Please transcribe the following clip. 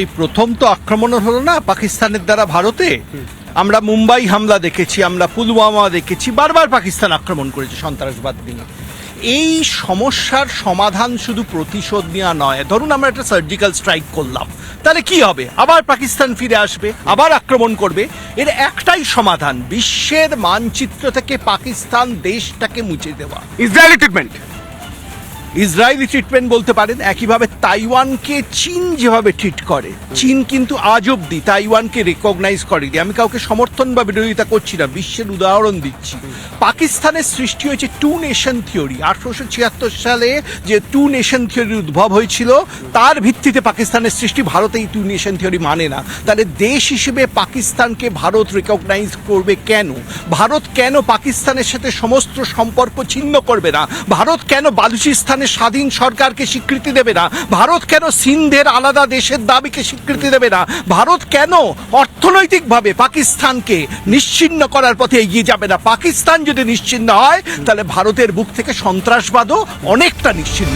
এই প্রথম তো আক্রমণ হলো না পাকিস্তানের দ্বারা ভারতে। আমরা মুম্বাই হামলা দেখেছি, আমরা পুলওয়ামা দেখেছি, বারবার পাকিস্তান আক্রমণ করেছে সন্ত্রাসবাদ নিয়ে। এই সমস্যার সমাধান শুধু প্রতিশোধ নেওয়া নয়। ধরুন আমরা একটা সার্জিক্যাল স্ট্রাইক করলাম, তাহলে কি হবে? আবার পাকিস্তান ফিরে আসবে, আবার আক্রমণ করবে। এর একটাই সমাধান, বিশ্বের মানচিত্র থেকে পাকিস্তান দেশটাকে মুছে দেওয়া। ইসরায়েলি ট্রিটমেন্ট, ইসরায়েলি ট্রিটমেন্ট বলতে পারেন। একইভাবে তাইওয়ানকে চীন যেভাবে ট্রিট করে, চীন কিন্তু আজ অব্দি তাইওয়ানকে রেকগনাইজ করেনি। আমি কাউকে সমর্থন বা বিরোধিতা করছি না, বিশ্বের উদাহরণ দিচ্ছি। পাকিস্তানের সৃষ্টি হয়েছে টু নেশন থিওরি। 1876 সালে যে টু নেশন থিওরির উদ্ভব হয়েছিল, তার ভিত্তিতে পাকিস্তানের সৃষ্টি। ভারত এই টু নেশন থিওরি মানে না। তাহলে দেশ হিসেবে পাকিস্তানকে ভারত রেকগনাইজ করবে কেন? ভারত কেন পাকিস্তানের সাথে সমস্ত সম্পর্ক ছিন্ন করবে না? ভারত কেন বালুচিস্তানের স্বাধীন সরকারকে স্বীকৃতি দেবে না? ভারত কেন সিন্ধের আলাদা দেশের দাবিকে স্বীকৃতি দেবে না? ভারত কেন অর্থনৈতিকভাবে পাকিস্তানকে নিশ্চিহ্ন করার পথে এগিয়ে যাবে না? পাকিস্তান যদি নিশ্চিহ্ন হয়, তাহলে ভারতের বুক থেকে সন্ত্রাসবাদও অনেকটা নিশ্চিহ্ন।